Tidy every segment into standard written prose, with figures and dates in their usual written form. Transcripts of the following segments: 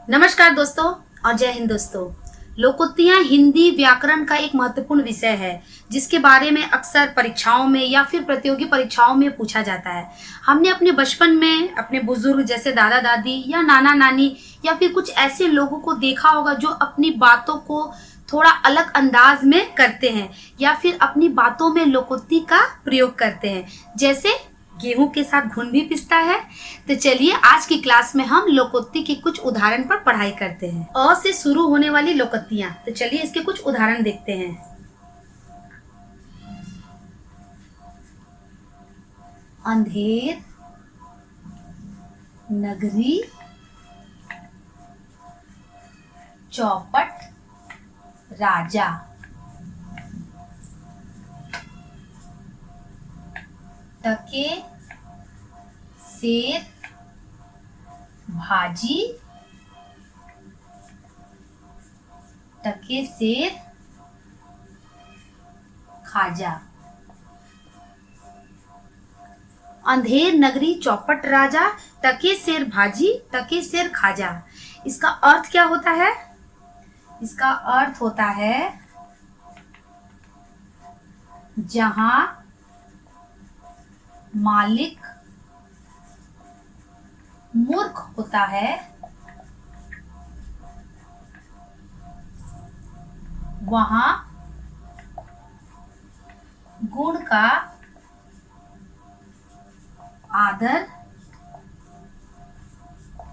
नमस्कार दोस्तों और जय हिंद दोस्तों। लोकोक्तियां हिंदी व्याकरण का एक महत्वपूर्ण विषय है जिसके बारे में अक्सर परीक्षाओं में या फिर प्रतियोगी परीक्षाओं में पूछा जाता है। हमने अपने बचपन में अपने बुजुर्ग जैसे दादा दादी या नाना नानी या फिर कुछ ऐसे लोगों को देखा होगा जो अपनी बातों को थोड़ा अलग अंदाज में करते हैं या फिर अपनी बातों में लोकोक्ति का प्रयोग करते हैं, जैसे गेहूं के साथ घुन भी पिसता है। तो चलिए आज की क्लास में हम लोकोक्ति के कुछ उदाहरण पर पढ़ाई करते हैं। अ से शुरू होने वाली लोकोक्तियां, तो चलिए इसके कुछ उदाहरण देखते हैं। अंधेर नगरी चौपट राजा। टके सेर भाजी। टके सेर खाजा। अंधेर नगरी चौपट राजा, टके सेर भाजी, टके सेर खाजा। इसका अर्थ क्या होता है? इसका अर्थ होता है जहां मालिक मूर्ख होता है वहां गुण का आदर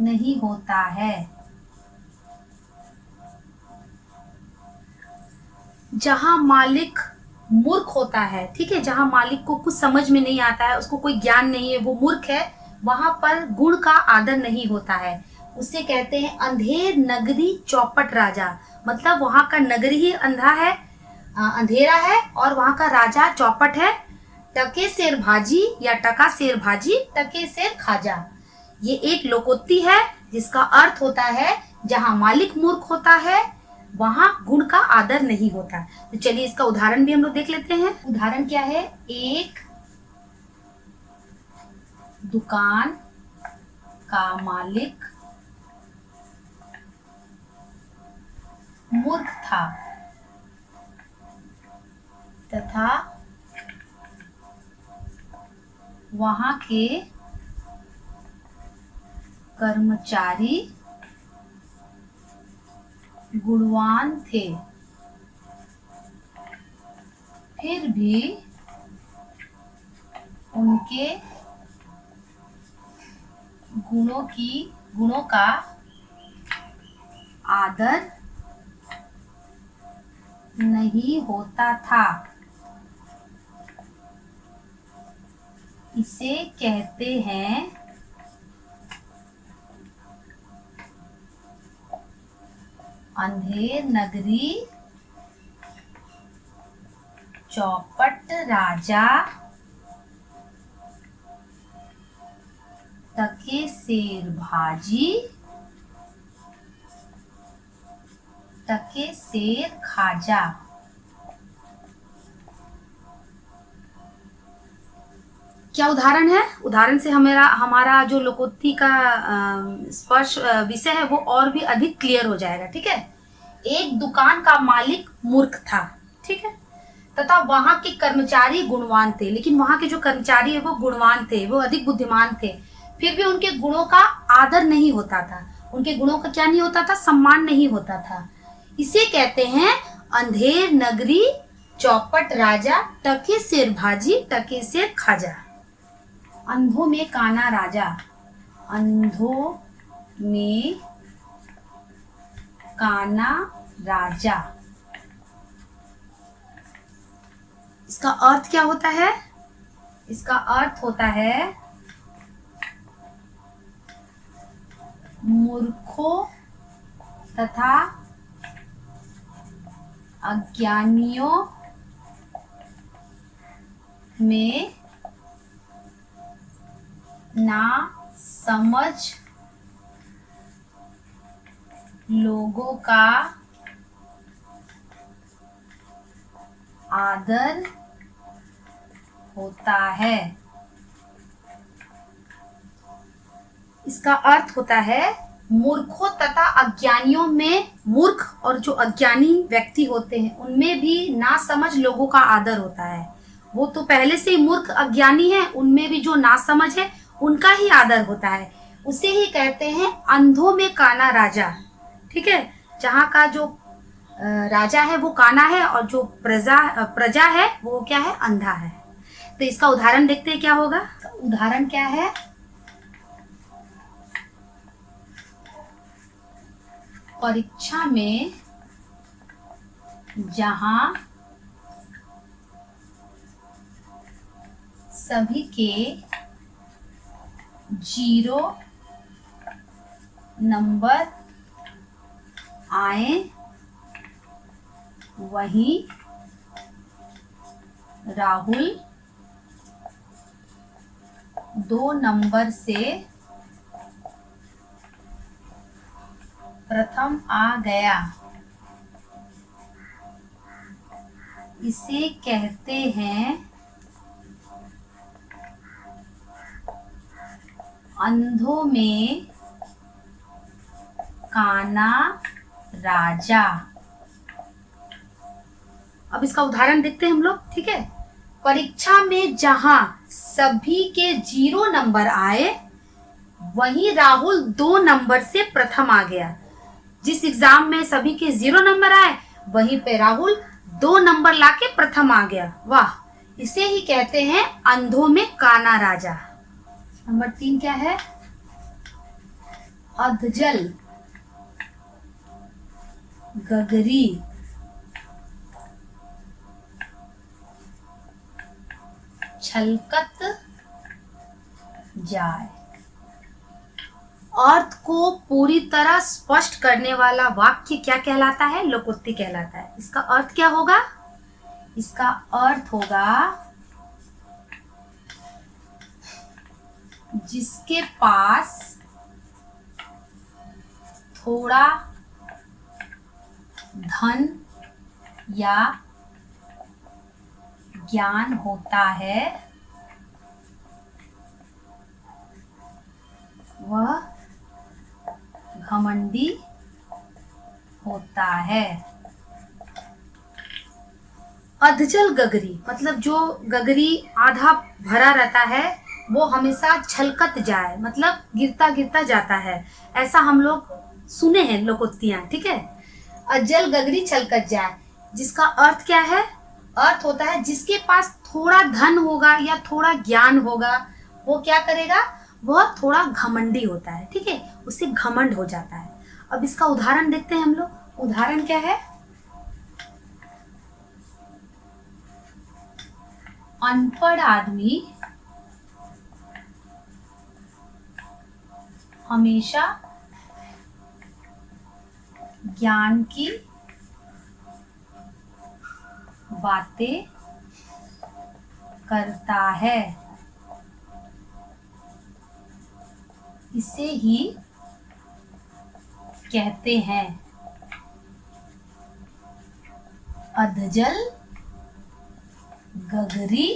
नहीं होता है। जहां मालिक मूर्ख होता है, ठीक है, जहां मालिक को कुछ समझ में नहीं आता है, उसको कोई ज्ञान नहीं है, वो मूर्ख है, वहां पर गुण का आदर नहीं होता है। उसे कहते हैं अंधेर नगरी चौपट राजा। मतलब वहां का नगरी ही अंधा है, अंधेरा है, और वहां का राजा चौपट है। टके सेर भाजी या टका सेर भाजी, टके सेर खाजा। ये एक लोकोक्ति है जिसका अर्थ होता है जहां मालिक मूर्ख होता है वहां गुण का आदर नहीं होता। तो चलिए इसका उदाहरण भी हम लोग देख लेते हैं। उदाहरण क्या है? एक दुकान का मालिक मूर्ख था तथा वहां के कर्मचारी गुणवान थे, फिर भी उनके गुणों का आदर नहीं होता था। इसे कहते हैं अंधेर नगरी चौपट राजा, टके सेर भाजी, टके सेर खाजा। क्या उदाहरण है? उदाहरण से हमारा जो लोकोक्ति का स्पर्श विषय है वो और भी अधिक क्लियर हो जाएगा। ठीक है। एक दुकान का मालिक मूर्ख था, ठीक है, तथा वहां के कर्मचारी गुणवान थे। लेकिन वहां के जो कर्मचारी है वो गुणवान थे, वो अधिक बुद्धिमान थे, फिर भी उनके गुणों का आदर नहीं होता था। उनके गुणों का क्या नहीं होता था? सम्मान नहीं होता था। इसे कहते हैं अंधेर नगरी चौपट राजा, टके सेर भाजी, टके सेर खाजा। अंधों में काना राजा। अंधों में काना राजा। इसका अर्थ क्या होता है? इसका अर्थ होता है मूर्खों तथा अज्ञानियों में ना समझ लोगों का आदर होता है। इसका अर्थ होता है मूर्खों तथा अज्ञानियों में, मूर्ख और जो अज्ञानी व्यक्ति होते हैं उनमें भी नासमझ लोगों का आदर होता है। वो तो पहले से ही मूर्ख अज्ञानी है, उनमें भी जो नासमझ है उनका ही आदर होता है। उसे ही कहते हैं अंधों में काना राजा। ठीक है, जहाँ का जो राजा है वो काना है और जो प्रजा है वो क्या है, अंधा है। तो इसका उदाहरण देखते हैं क्या होगा। उदाहरण क्या है, परीक्षा में जहां सभी के 0 नंबर आए वहीं राहुल 2 नंबर से प्रथम आ गया। इसे कहते हैं अंधों में काना राजा। अब इसका उदाहरण देखते हैं हम लोग। ठीक है, परीक्षा में जहां सभी के 0 नंबर आए वहीं राहुल 2 नंबर से प्रथम आ गया। जिस एग्जाम में सभी के 0 नंबर आए वहीं पे राहुल 2 नंबर लाके प्रथम आ गया। वाह, इसे ही कहते हैं अंधों में काना राजा। नंबर 3 क्या है, अधजल गगरी छलकत जाए। अर्थ को पूरी तरह स्पष्ट करने वाला वाक्य क्या कहलाता है, लोकोक्ति कहलाता है। इसका अर्थ क्या होगा, इसका अर्थ होगा जिसके पास थोड़ा धन या ज्ञान होता है वह घमंडी होता है। अधजल गगरी मतलब जो गगरी आधा भरा रहता है वो हमेशा छलकत जाए, मतलब गिरता गिरता जाता है। ऐसा हम लोग सुने हैं लोकोक्तियां। ठीक है, अजल गगरी छलकत जाए, जिसका अर्थ क्या है, अर्थ होता है जिसके पास थोड़ा धन होगा या थोड़ा ज्ञान होगा वो क्या करेगा, वह थोड़ा घमंडी होता है। ठीक है, उसे घमंड हो जाता है। अब इसका उदाहरण देखते हैं हम लोग। उदाहरण क्या है, अनपढ़ आदमी हमेशा ज्ञान की बातें करता है। इसे ही कहते हैं अधजल गगरी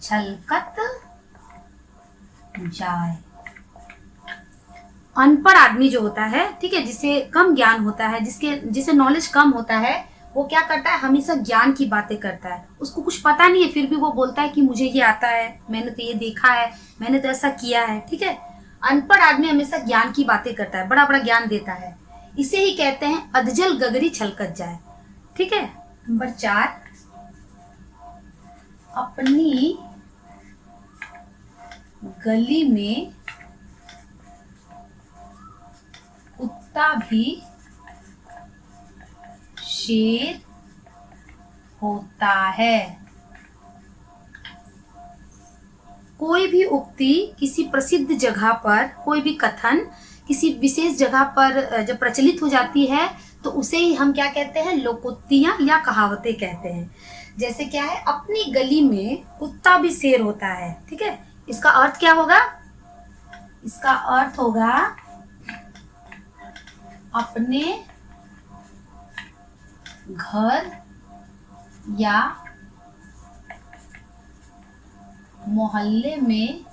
छलकत जाए। अनपढ़ आदमी जो होता है, ठीक है, जिसे कम ज्ञान होता है, जिसे नॉलेज कम होता है, वो क्या करता है, हमेशा ज्ञान की बातें करता है। उसको कुछ पता नहीं है फिर भी वो बोलता है कि मुझे ये आता है, मैंने तो ये देखा है, मैंने तो ऐसा किया है। ठीक है, अनपढ़ आदमी हमेशा ज्ञान की बातें करता है, बड़ा बड़ा ज्ञान देता है। इसे ही कहते हैं अधजल गगरी छलकत जाए। ठीक है, नंबर 4, अपनी गली में कुत्ता भी शेर होता है। कोई भी उक्ति किसी प्रसिद्ध जगह पर, कोई भी कथन किसी विशेष जगह पर जब प्रचलित हो जाती है तो उसे ही हम क्या कहते हैं, लोकोक्तियां या कहावतें कहते हैं। जैसे क्या है, अपनी गली में कुत्ता भी शेर होता है। ठीक है, इसका अर्थ क्या होगा, इसका अर्थ होगा अपने घर या मोहल्ले में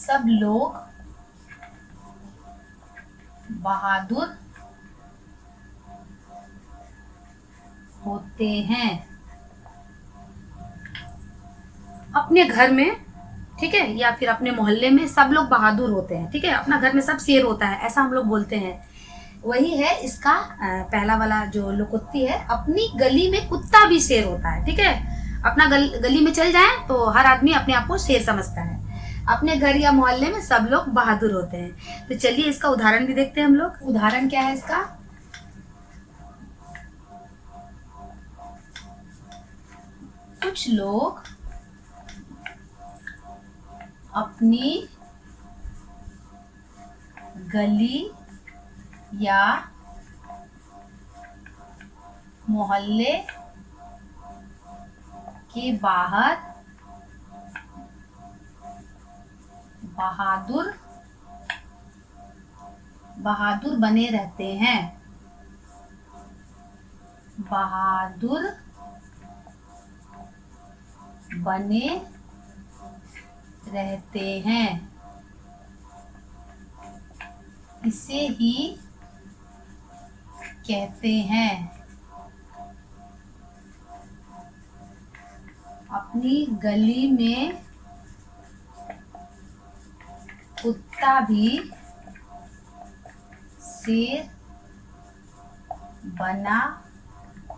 सब लोग बहादुर होते हैं। अपने घर में, ठीक है, या फिर अपने मोहल्ले में सब लोग बहादुर होते हैं, ठीक है, अपना घर में सब शेर होता है, ऐसा हम लोग बोलते हैं। वही है इसका पहला वाला जो लोकोक्ति है। अपनी गली में कुत्ता भी शेर होता है, ठीक है। अपना गली में चल जाए तो हर आदमी अपने आप को शेर समझता है। अपने घर या मोहल्ले में सब लोग बहादुर होते हैं। तो चलिए इसका उदाहरण भी देखते हैं हम लोग। उदाहरण क्या है इसका? कुछ लोग अपनी गली या मोहल्ले के बाहर बहादुर बने रहते हैं। बहादुर बने रहते हैं। इसे ही कहते हैं अपनी गली में कुत्ता भी शेर बना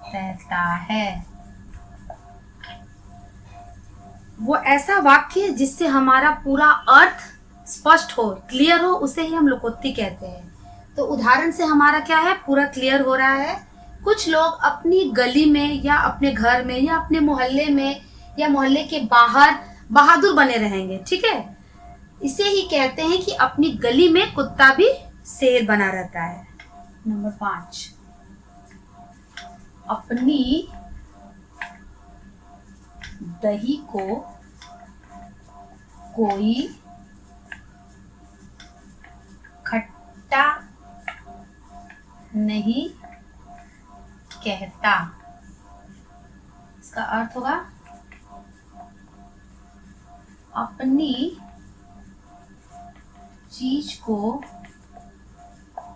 रहता है। वो ऐसा वाक्य जिससे हमारा पूरा अर्थ स्पष्ट हो, क्लियर हो, उसे ही हम लोकोक्ति कहते हैं। तो उदाहरण से हमारा क्या है, पूरा क्लियर हो रहा है। कुछ लोग अपनी गली में या अपने घर में या अपने मोहल्ले में या मोहल्ले के बाहर बहादुर बने रहेंगे, ठीक है। इसे ही कहते हैं कि अपनी गली में कुत्ता भी शेर बना रहता है। नंबर 5, अपनी दही को कोई खट्टा नहीं कहता। इसका अर्थ होगा अपनी चीज को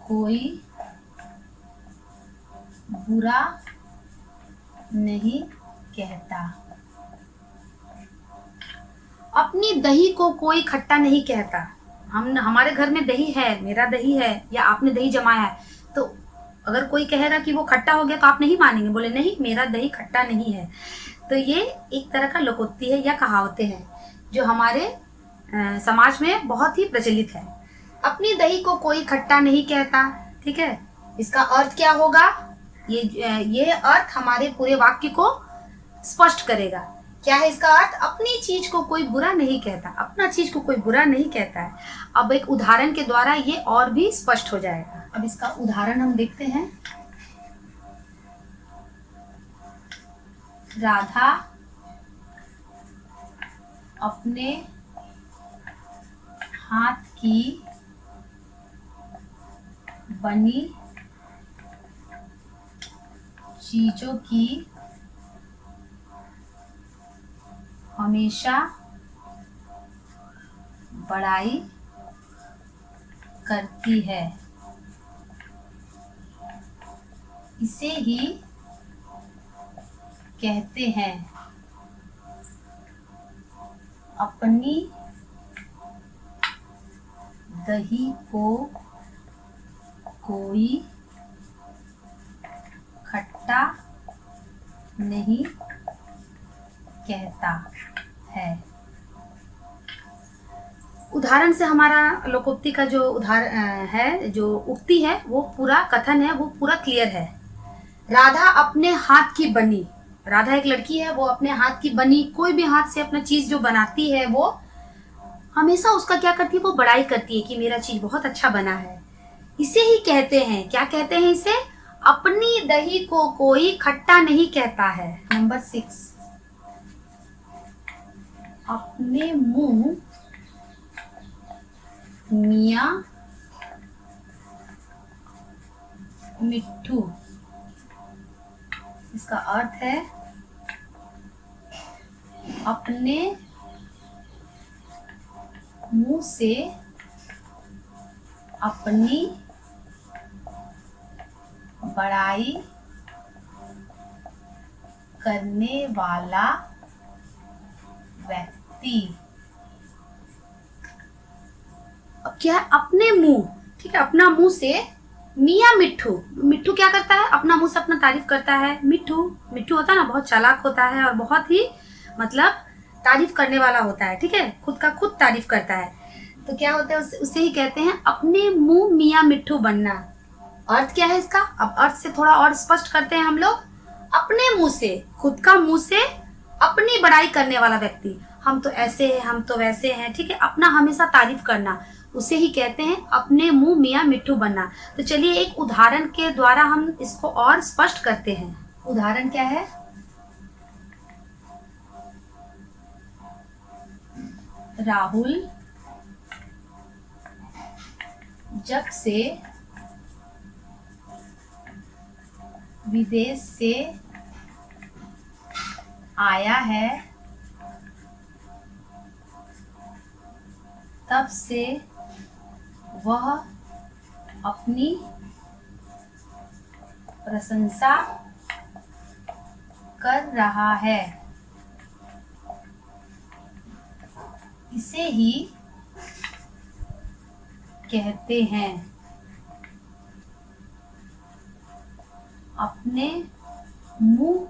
कोई बुरा नहीं कहता। अपनी दही को कोई खट्टा नहीं कहता। हमारे घर में दही है, मेरा दही है या आपने दही जमाया है, तो अगर कोई कहेगा कि वो खट्टा हो गया तो आप नहीं मानेंगे, बोले नहीं मेरा दही खट्टा नहीं है। तो ये एक तरह का लोकोक्ति है या कहावतें हैं जो हमारे समाज में बहुत ही प्रचलित है। अपनी दही को कोई खट्टा नहीं कहता, ठीक है। इसका अर्थ क्या होगा? ये अर्थ हमारे पूरे वाक्य को स्पष्ट करेगा। क्या है इसका अर्थ? अपनी चीज को कोई बुरा नहीं कहता, अपना चीज को कोई बुरा नहीं कहता है। अब एक उदाहरण के द्वारा ये और भी स्पष्ट हो जाएगा। अब इसका उदाहरण हम देखते हैं। राधा अपने हाथ की बनी चीजों की हमेशा बड़ाई करती है। इसे ही कहते हैं अपनी दही को कोई खट्टा नहीं कहता है। उदाहरण से हमारा लोकोक्ति का जो उदाहरण है, जो उक्ति है, वो पूरा कथन है, वो पूरा क्लियर है। राधा अपने हाथ की बनी, राधा एक लड़की है, वो अपने हाथ की बनी कोई भी हाथ से अपना चीज जो बनाती है वो हमेशा उसका क्या करती है, वो बड़ाई करती है कि मेरा चीज बहुत अच्छा बना है। इसे ही कहते हैं, क्या कहते हैं इसे? अपनी दही को कोई खट्टा नहीं कहता है। नंबर 6, अपने मुंह मियाँ मिट्ठू। इसका अर्थ है अपने मुंह से अपनी बड़ाई करने वाला व्यक्ति। अब क्या है, अपने मुंह, ठीक है, अपना मुंह से मियाँ मिट्ठू, मिट्ठू क्या करता है, अपना मुंह से अपना तारीफ करता है। मिट्ठू, मिट्ठू होता है ना, बहुत चालाक होता है और बहुत ही मतलब तारीफ करने वाला होता है, ठीक है, खुद का खुद तारीफ करता है। तो क्या होता है, उसे ही कहते हैं अपने मुंह मियाँ मिट्ठू बनना। अर्थ क्या है इसका, अब अर्थ से थोड़ा और स्पष्ट करते हैं हम लोग। अपने मुंह से, खुद का मुंह से अपनी बड़ाई करने वाला व्यक्ति, हम तो ऐसे हैं, हम तो वैसे हैं, ठीक है, अपना हमेशा तारीफ करना, उसे ही कहते हैं अपने मुंह मियाँ मिट्ठू बनना। तो चलिए एक उदाहरण के द्वारा हम इसको और स्पष्ट करते हैं। उदाहरण क्या है, राहुल जब से विदेश से आया है तब से वह अपनी प्रशंसा कर रहा है। इसे ही कहते हैं अपने मुंह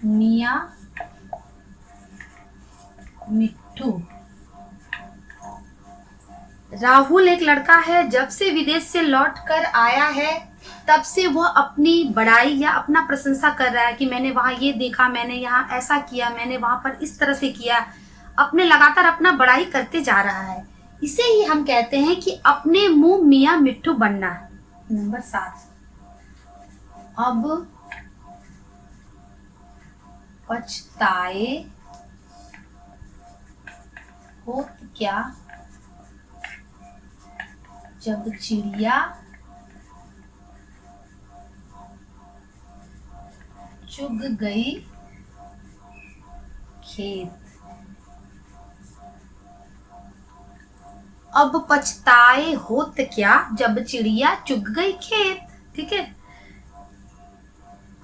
मियाँ मिट्ठू। राहुल एक लड़का है, जब से विदेश से लौट कर आया है तब से वह अपनी बड़ाई या अपना प्रशंसा कर रहा है कि मैंने वहाँ ये देखा, मैंने यहाँ ऐसा किया, मैंने वहाँ पर इस तरह से किया, अपने लगातार अपना बड़ाई करते जा रहा है। इसे ही हम कहते हैं कि अपने मुंह मियाँ मिट्ठू बनना। नंबर 7, अब पछताए होत क्या जब चिड़िया चुग गई खेत। अब पछताए होत क्या जब चिड़िया चुग गई खेत, ठीक है।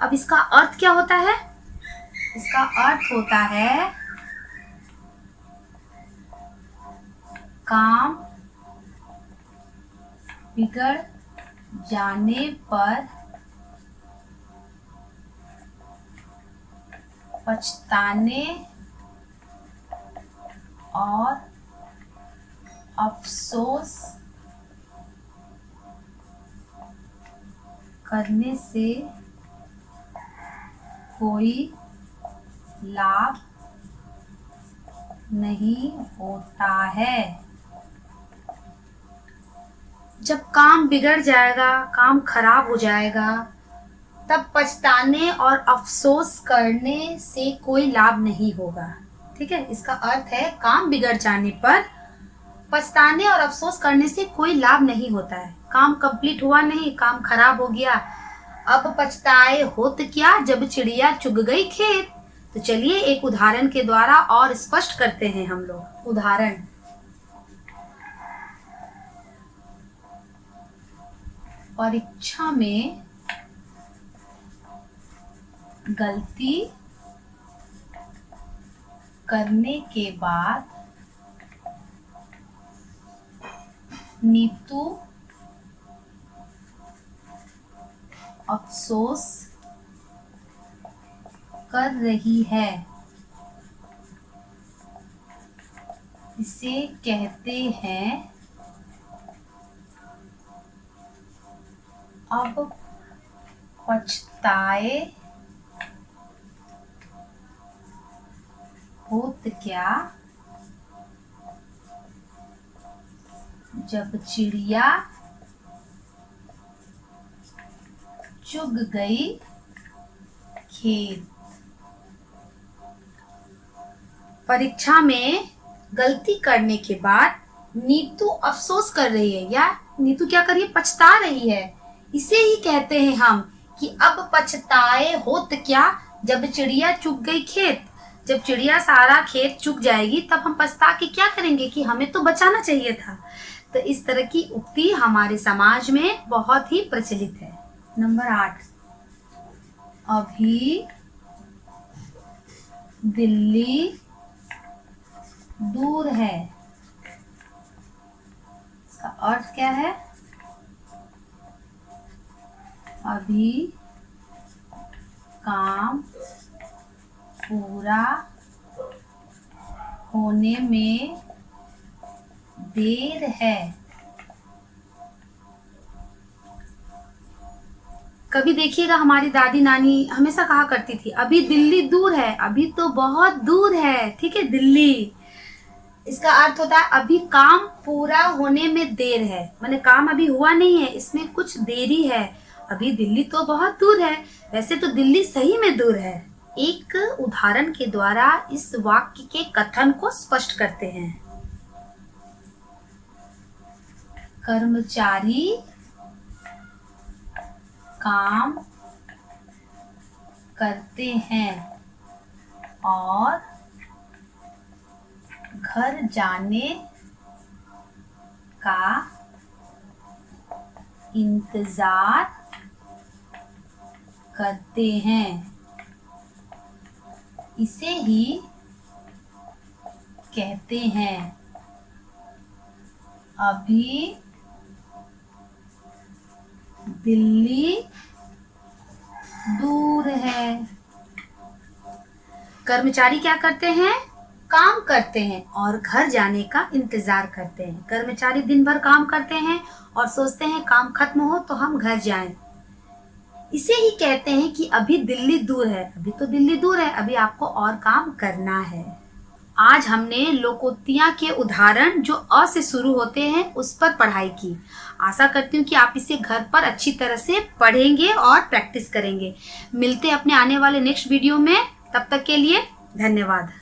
अब इसका अर्थ क्या होता है, इसका अर्थ होता है काम बिगड़ जाने पर पछताने और अफसोस करने से कोई लाभ नहीं होता है। जब काम बिगड़ जाएगा, काम खराब हो जाएगा, तब पछताने और अफसोस करने से कोई लाभ नहीं होगा, ठीक है। इसका अर्थ है काम बिगड़ जाने पर पछताने और अफसोस करने से कोई लाभ नहीं होता है। काम कंप्लीट हुआ नहीं, काम खराब हो गया, अब पछताए होत क्या जब चिड़िया चुग गई खेत। तो चलिए एक उदाहरण के द्वारा और स्पष्ट करते हैं हम लोग। उदाहरण, परीक्षा में गलती करने के बाद नीतू अफसोस कर रही है। इसे कहते हैं अब पछताए होत क्या जब चिड़िया चुग गई खेत। परीक्षा में गलती करने के बाद नीतू अफसोस कर रही है, या नीतू क्या कर रही है, पछता रही है। इसे ही कहते हैं हम कि अब पछताए होत क्या जब चिड़िया चुग गई खेत। जब चिड़िया सारा खेत चुग जाएगी तब हम पछता के क्या करेंगे कि हमें तो बचाना चाहिए था। तो इस तरह की उक्ति हमारे समाज में बहुत ही प्रचलित है। नंबर 8, अभी दिल्ली दूर है। इसका अर्थ क्या है? अभी काम पूरा होने में देर है। कभी देखिएगा हमारी दादी नानी हमेशा कहा करती थी अभी दिल्ली दूर है, अभी तो बहुत दूर है, ठीक है, दिल्ली। इसका अर्थ होता है अभी काम पूरा होने में देर है, माने काम अभी हुआ नहीं है, इसमें कुछ देरी है, अभी दिल्ली तो बहुत दूर है। वैसे तो दिल्ली सही में दूर है। एक उदाहरण के द्वारा इस वाक्य के कथन को स्पष्ट करते हैं। कर्मचारी काम करते हैं और घर जाने का इंतजार करते हैं। इसे ही कहते हैं अभी दिल्ली दूर है। कर्मचारी क्या करते हैं? काम करते हैं और घर जाने का इंतजार करते हैं। कर्मचारी दिन भर काम करते हैं और सोचते हैं काम खत्म हो तो हम घर जाएं। इसे ही कहते हैं कि अभी दिल्ली दूर है। अभी तो दिल्ली दूर है, अभी आपको और काम करना है। आज हमने लोकोक्तियां के उदाहरण जो अ से शुरू होते हैं उस पर पढ़ाई की। आशा करती हूँ कि आप इसे घर पर अच्छी तरह से पढ़ेंगे और प्रैक्टिस करेंगे। मिलते हैं अपने आने वाले नेक्स्ट वीडियो में। तब तक के लिए धन्यवाद।